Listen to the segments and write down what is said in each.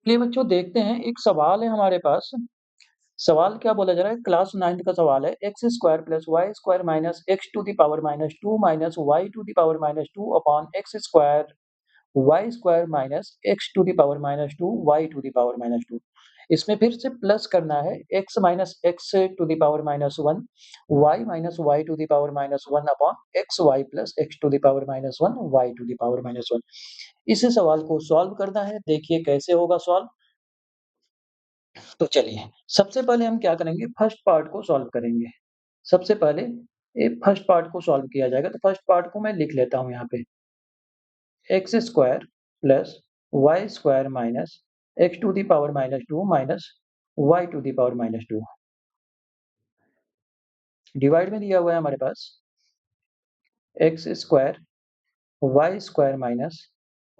चलिए बच्चों देखते हैं, एक सवाल है हमारे पास। सवाल क्या बोला जा रहा है, क्लास 9th का सवाल है। X square plus y square minus x to the power minus 2 minus y to the power minus 2 upon x square y square minus x to the power minus 2 y to the power minus 2। इसमें फिर से plus करना है, x minus x to the power minus 1 y minus y to the power minus 1 upon x y plus x to the power minus 1 y to the power minus 1। इस सवाल को solve करना है। देखिए कैसे होगा सॉल्व। तो चलिए, सबसे पहले हम क्या करेंगे, फर्स्ट पार्ट को सॉल्व करेंगे। सबसे पहले फर्स्ट पार्ट को सॉल्व किया जाएगा, तो फर्स्ट पार्ट को मैं लिख लेता हूँ यहाँ पे। X square plus y square minus x to the power minus 2 minus y to the power minus 2 divide में दिया हुआ है हमारे पास x square y square minus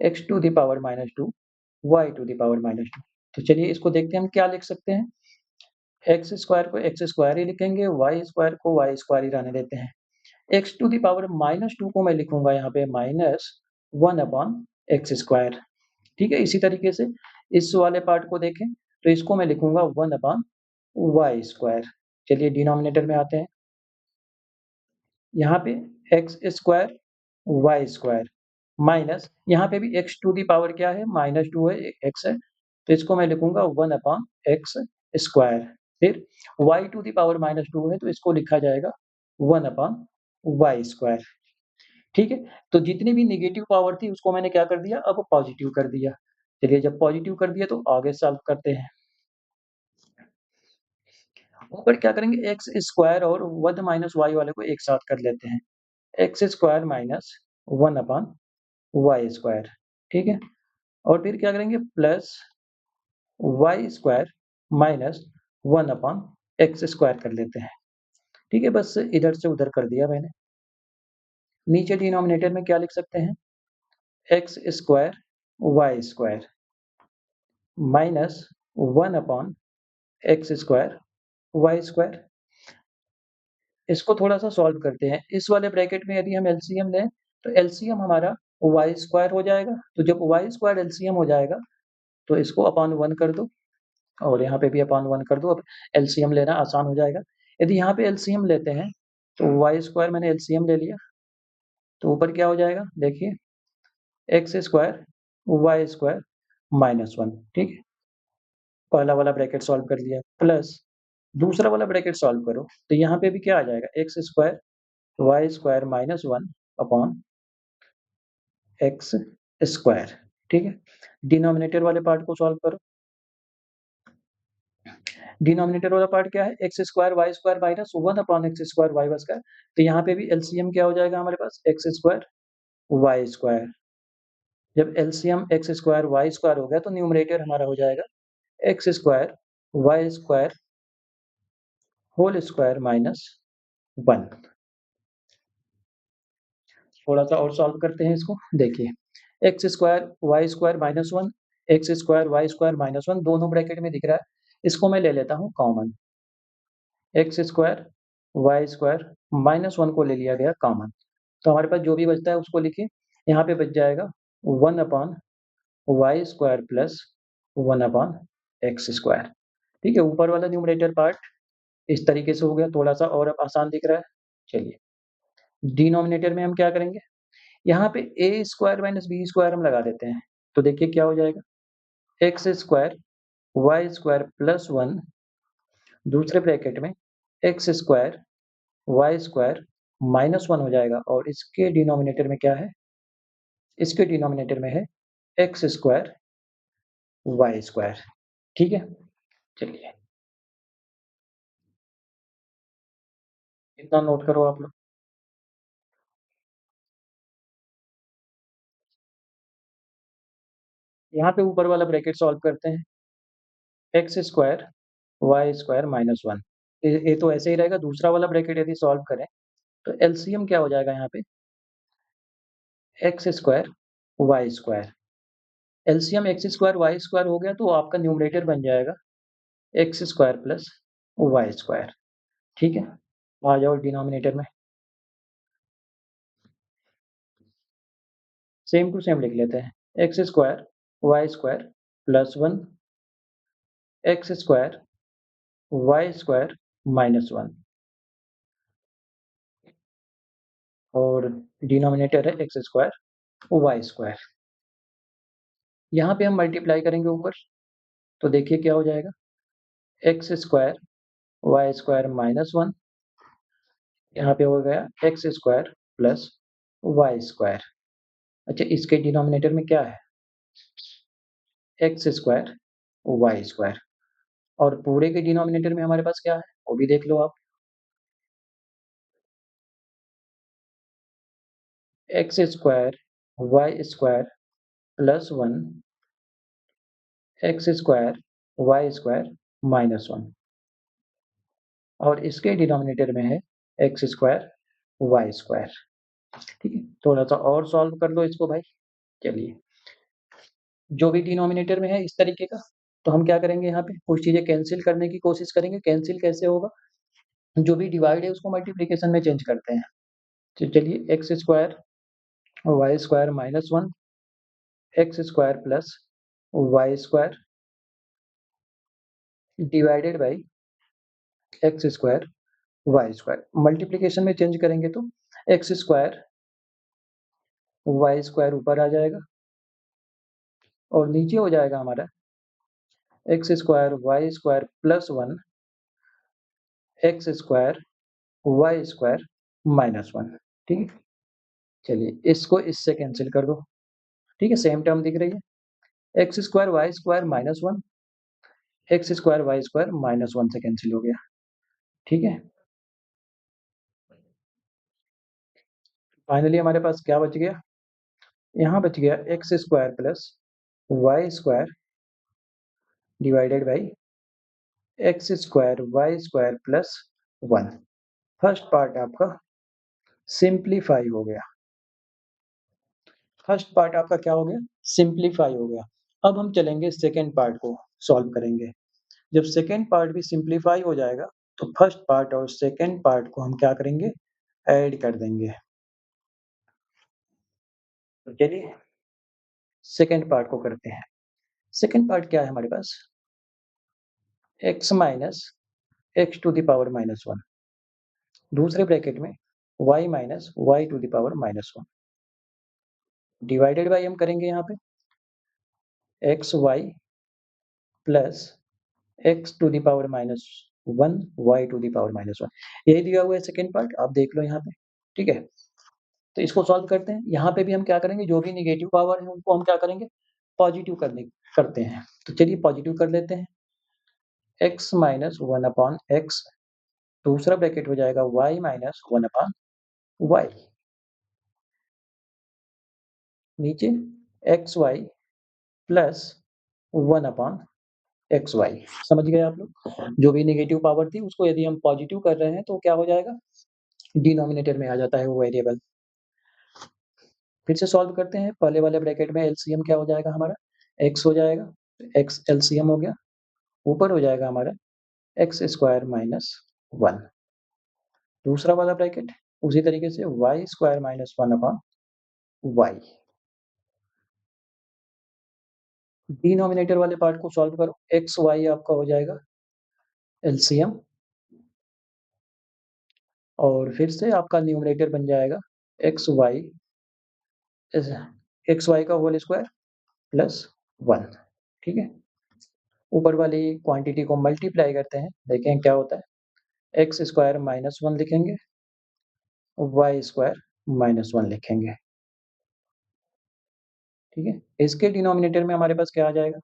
x to the power minus 2 y to the power minus 2। तो चलिए इसको देखते हैं हम क्या लिख सकते हैं। एक्स स्क्वायर को एक्स स्क्वायर ही लिखेंगे, वाई स्क्वायर को वाई स्क्वायर ही रहने देते हैं। X to the power minus 2 को मैं लिखूंगा यहाँ पे माइनस 1 अपॉन एक्स स्क्वायर। ठीक है, इसी तरीके से इस वाले पार्ट को देखें तो इसको मैं लिखूंगा 1 अपॉन वाई स्क्वायर। चलिए डिनोमिनेटर में आते हैं। यहाँ पे x square y square minus यहाँ पे भी एक्स टू दी पावर क्या है, माइनस 2 है, एक्स है, तो इसको मैं लिखूंगा 1 अपॉन एक्स स्क्वायर। फिर y to the power minus 2 है, तो इसको लिखा जाएगा 1 अपॉन वाई स्क्वायर। ठीक है, तो जितनी भी नेगेटिव पावर थी उसको मैंने क्या कर दिया, अब पॉजिटिव कर दिया। चलिए जब पॉजिटिव कर दिया तो आगे सॉल्व करते हैं। ऊपर क्या करेंगे, एक्स स्क्वायर और 1 माइनस वाई वाले को एक साथ कर लेते हैं। X square minus 1 upon y square. ठीक है, और फिर क्या करेंगे, plus y square minus 1 upon x square कर लेते हैं। ठीक है, बस इधर से उधर कर दिया मैंने। नीचे डिनोमिनेटर में क्या लिख सकते हैं, x square y square minus 1 upon x square y square. इसको थोड़ा-सा सॉल्व करते हैं। इस वाले ब्रैकेट में यदि हम एलसीएम लें, तो एलसीएम हमारा वाई स्क्वायर हो जाएगा। तो जब वाई स्क्वायर एलसीएम हो जाएगा, तो इसको अपॉन 1 कर दो और यहाँ पे भी अपॉन 1 कर दो। अब एलसीएम लेना आसान हो जाएगा। यदि यहाँ पे एलसीएम लेते हैं, तो वाई स्क्वायर मैंने एलसीएम ले लिया, तो ऊपर क्या हो जाएगा, देखिए x square y square minus 1। ठीक है, पहला वाला ब्रैकेट सॉल्व कर लिया, प्लस दूसरा वाला ब्रैकेट सॉल्व करो, तो यहाँ पे भी क्या आ जाएगा, x square y square minus 1 upon x square. ठीक है, डिनोमिनेटर वाले पार्ट को सॉल्व करो। डिनोमिनेटर वाला पार्ट क्या है, x square y square minus 1 upon x square y square. तो यहाँ पे भी एलसीएम क्या हो जाएगा हमारे पास, एक्स स्क्वायर वाई स्क्वायर। जब LCM x square y square हो गया, तो न्यूमरेटर हमारा हो जाएगा x square y square whole square minus 1। थोड़ा सा और सॉल्व करते हैं इसको। देखिए x square y square minus 1, x square y square minus 1 दोनों ब्रैकेट में दिख रहा है। इसको मैं ले लेता हूँ common, x square y square minus 1 को ले लिया गया कॉमन। तो हमारे पास जो भी बचता है उसको लिखिए। यहाँ पे बच जाएगा 1 upon y square plus 1 upon x square. ठीक है, ऊपर वाला न्यूमरेटर पार्ट इस तरीके से हो गया, थोड़ा सा और अब आसान दिख रहा है। चलिए डिनोमिनेटर में हम क्या करेंगे, यहाँ पे a square minus b square हम लगा देते हैं। तो देखिए क्या हो जाएगा, x square y square plus 1 दूसरे ब्रैकेट में x square y square minus 1 हो जाएगा, और इसके डिनोमिनेटर में क्या है, इसके डिनोमिनेटर में है एक्स स्क्वायर वाई स्क्वायर। ठीक है, चलिए इतना नोट करो आप लोग। यहाँ पे ऊपर वाला ब्रैकेट सॉल्व करते हैं, x square y square minus 1। ये तो ऐसे ही रहेगा। दूसरा वाला ब्रैकेट यदि सॉल्व करें, तो एलसीएम क्या हो जाएगा यहाँ पे, x square y square. LCM x square y square हो गया, तो आपका न्यूमरेटर बन जाएगा x square plus y square. ठीक है, आ जाओ डिनोमिनेटर में, सेम टू सेम लिख लेते हैं, x square y square plus 1 x square y square minus 1 और डिनोमिनेटर है एक्स स्क्वायर वाई स्क्वायर। यहाँ पे हम मल्टीप्लाई करेंगे ऊपर, तो देखिए क्या हो जाएगा, x square y square minus 1, यहाँ पे हो गया x square plus y square. अच्छा, इसके डिनोमिनेटर में क्या है, एक्स स्क्वायर वाई स्क्वायर, और पूरे के डिनोमिनेटर में हमारे पास क्या है वो भी देख लो आप, x square y square plus 1 x square y square minus 1, और इसके डिनोमिनेटर में है एक्स स्क्वायर वाई स्क्वायर। ठीक है, थोड़ा सा और सॉल्व कर लो इसको भाई। चलिए, जो भी डिनोमिनेटर में है इस तरीके का, तो हम क्या करेंगे, यहाँ पे कुछ चीजें कैंसिल करने की कोशिश करेंगे। कैंसिल कैसे होगा, जो भी डिवाइड है उसको मल्टीप्लिकेशन में चेंज करते हैं। तो चलिए, x square y square minus 1 x square plus y square divided by x square y square. Multiplication में चेंज करेंगे तो एक्स स्क्वायर वाई स्क्वायर ऊपर आ जाएगा और नीचे हो जाएगा हमारा x square y square plus 1 x square y square minus 1। ठीक है, चलिए इसको इससे कैंसिल कर दो। ठीक है, सेम टर्म दिख रही है, x square y square minus 1 x square y square minus 1 से कैंसिल हो गया। ठीक है, फाइनली हमारे पास क्या बच गया, यहाँ बच गया x square plus y square divided by x square y square plus 1। First part आपका सिंप्लीफाई हो गया, फर्स्ट पार्ट आपका क्या हो गया, सिंप्लीफाई हो गया। अब हम चलेंगे सेकेंड पार्ट को सॉल्व करेंगे। जब सेकेंड पार्ट भी सिंप्लीफाई हो जाएगा तो फर्स्ट पार्ट और सेकेंड पार्ट को हम क्या करेंगे, ऐड कर देंगे। तो चलिए सेकेंड पार्ट को करते हैं। सेकेंड पार्ट क्या है हमारे पास, x minus x to the power minus 1, दूसरे ब्रैकेट में y minus y to the power minus 1 by बाई हम करेंगे यहाँ पे x y plus x to the power minus 1 y to the power minus 1। यही दिया हुआ है सेकेंड पार्ट, आप देख लो यहाँ पे। ठीक है, तो इसको सॉल्व करते हैं। यहाँ पे भी हम क्या करेंगे, जो भी नेगेटिव पावर है उनको हम क्या करेंगे, पॉजिटिव करते हैं। तो चलिए पॉजिटिव कर लेते हैं, x माइनस 1 अपॉन एक्स, दूसरा ब्रैकेट हो जाएगा y माइनस 1 अपॉन वाई, नीचे x y plus 1 upon x y. समझ गए आप लोग, जो भी नेगेटिव पावर थी उसको यदि हम पॉजिटिव कर रहे हैं तो क्या हो जाएगा, डिनोमिनेटर में आ जाता है वो वेरिएबल। फिर से सॉल्व करते हैं, पहले वाले ब्रैकेट में एलसीएम क्या हो जाएगा हमारा, x हो जाएगा, x एलसीएम हो गया, ऊपर हो जाएगा हमारा एक्स स्क्वायर माइनस 1, दूसरा वाला ब्रैकेट उसी तरीके से y square minus 1 upon y. Denominator वाले पार्ट को सॉल्व करो, एक्स वाई आपका हो जाएगा एलसीएम, और फिर से आपका न्यूमरेटर बन जाएगा एक्स वाई का होल स्क्वायर प्लस 1। ठीक है, ऊपर वाली क्वांटिटी को मल्टीप्लाई करते हैं, देखें क्या होता है, एक्स स्क्वायर माइनस 1 लिखेंगे, वाई स्क्वायर माइनस 1 लिखेंगे। ठीक है, इसके डिनोमिनेटर में हमारे पास क्या आ जाएगा,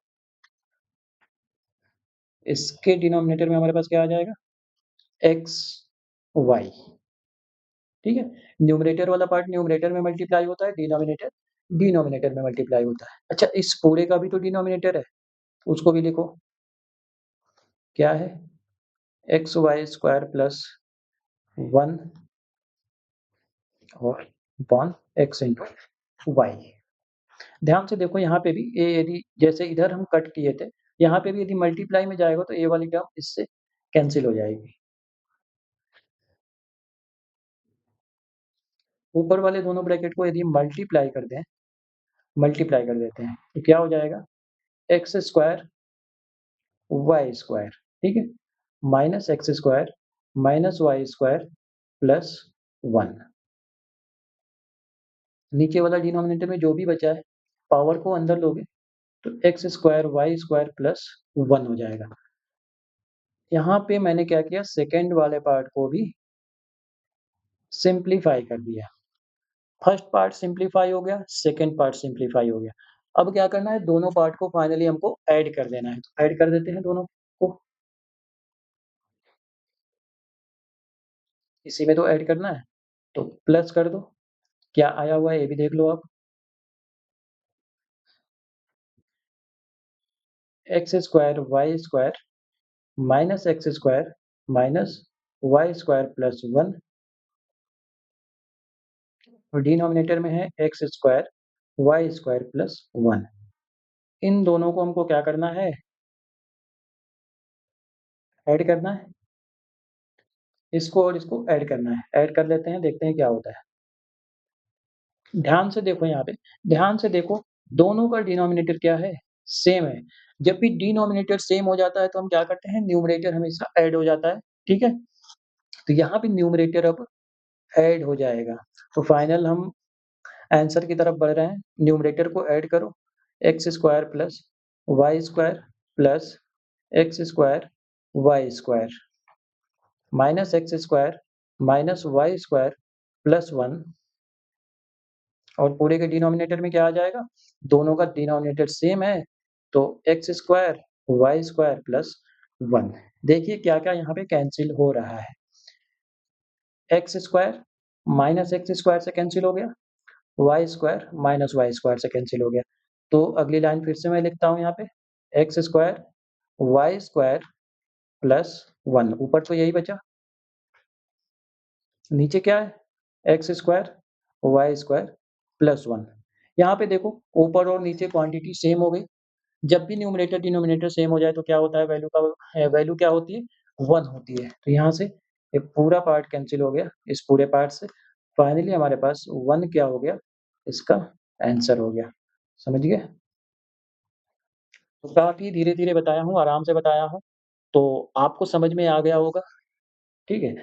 इसके डिनोमिनेटर में हमारे पास क्या आ जाएगा, एक्स वाई। ठीक है, न्यूमरेटर वाला पार्ट न्यूमरेटर में मल्टीप्लाई होता है, डिनोमिनेटर डिनोमिनेटर में मल्टीप्लाई होता है। अच्छा, इस पूरे का भी तो डिनोमिनेटर है, उसको भी लिखो, क्या है, एक्स वाई स्क्वायर प्लस 1 और अपॉन एक्स इंटू वाई। ध्यान से देखो यहाँ पे भी ये, यदि जैसे इधर हम कट किए थे, यहाँ पे भी यदि मल्टीप्लाई में जाएगा तो ये वाली टर्म इससे कैंसिल हो जाएगी। ऊपर वाले दोनों ब्रैकेट को यदि मल्टीप्लाई कर दें, मल्टीप्लाई कर देते हैं तो क्या हो जाएगा, एक्स स्क्वायर वाई स्क्वायर, ठीक है? Minus x square minus y square plus 1। नीचे वाला डिनोमिनेटर में जो भी बचा है, पावर को अंदर लोगे तो x square y square plus 1 हो जाएगा। यहाँ पे मैंने क्या किया, सेकंड वाले पार्ट को भी सिम्प्लीफाई कर दिया। फर्स्ट पार्ट सिम्प्लीफाई हो गया, सेकंड पार्ट सिम्प्लीफाई हो गया। अब क्या करना है, दोनों पार्ट को फाइनली हमको ऐड कर देना है। ऐड कर देते हैं दोनों को, इसी में तो ऐड करना है, तो प्लस कर दो। क्या आया हुआ है ये भी देख लो आप। X square y square minus x square minus y square plus 1 और डिनोमिनेटर में है x square y square plus 1। इन दोनों को हमको क्या करना है, ऐड करना है। इसको और इसको ऐड करना है। ऐड कर लेते हैं, देखते हैं क्या होता है। ध्यान से देखो यहाँ पे, ध्यान से देखो, दोनों का डिनोमिनेटर क्या है? सेम है। जब भी डिनोमिनेटर सेम हो जाता है तो हम क्या करते हैं, न्यूमरेटर हमेशा ऐड हो जाता है, ठीक है? तो यहाँ पे न्यूमरेटर अब ऐड हो जाएगा। तो फाइनल हम आंसर की तरफ बढ़ रहे हैं। न्यूमरेटर को ऐड करो, x square plus y square plus x square y square minus x square minus y square plus 1 और पूरे के डिनोमिनेटर में क्या आ जाएगा? दोनों का डिनोमिनेटर सेम है, तो x square y square plus 1। देखिए क्या-क्या यहाँ पे कैंसल हो रहा है। X square minus x square से कैंसल हो गया, y square minus y square से कैंसल हो गया। तो अगली लाइन फिर से मैं लिखता हूँ यहाँ पे, x square y square plus 1, ऊपर तो यही बचा, नीचे क्या है? X square y square plus 1। यहाँ पे देखो, ऊपर और नीचे क्वांटिटी सेम हो गई। जब भी न्यूमरेटर डिनोमिनेटर सेम हो जाए तो क्या होता है, वैल्यू क्या होती है? 1 होती है। तो यहाँ से ये पूरा पार्ट कैंसल हो गया इस पूरे पार्ट से। फाइनली हमारे पास 1 क्या हो गया? इसका आंसर हो गया। समझ गए? तो काफ़ी धीरे-धीरे बताया हूँ, आराम से बताया हूँ, तो आपको समझ में आ गया होगा, ठीक है?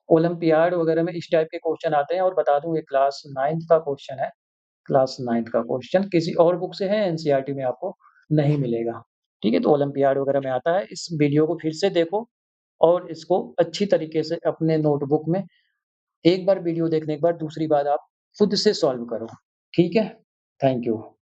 ओलंपियाड वगैरह में इस टाइप के क्वेश्चन आते हैं और बता दूँ, ये क्लास 9th का क्वेश्चन है। क्लास 9th का क्वेश्चन किसी और बुक से है, एनसीईआरटी में आपको नहीं मिलेगा। ठीक है? तो ओलंपियाड वगैरह में आता है। इस वीडियो को फिर से देखो और इसको अच्छी तरीके से अपने नोटबुक में एक बार वीडियो देखने के बाद दूसरी बार आप खुद से सॉल्व करो। ठीक है? Thank you.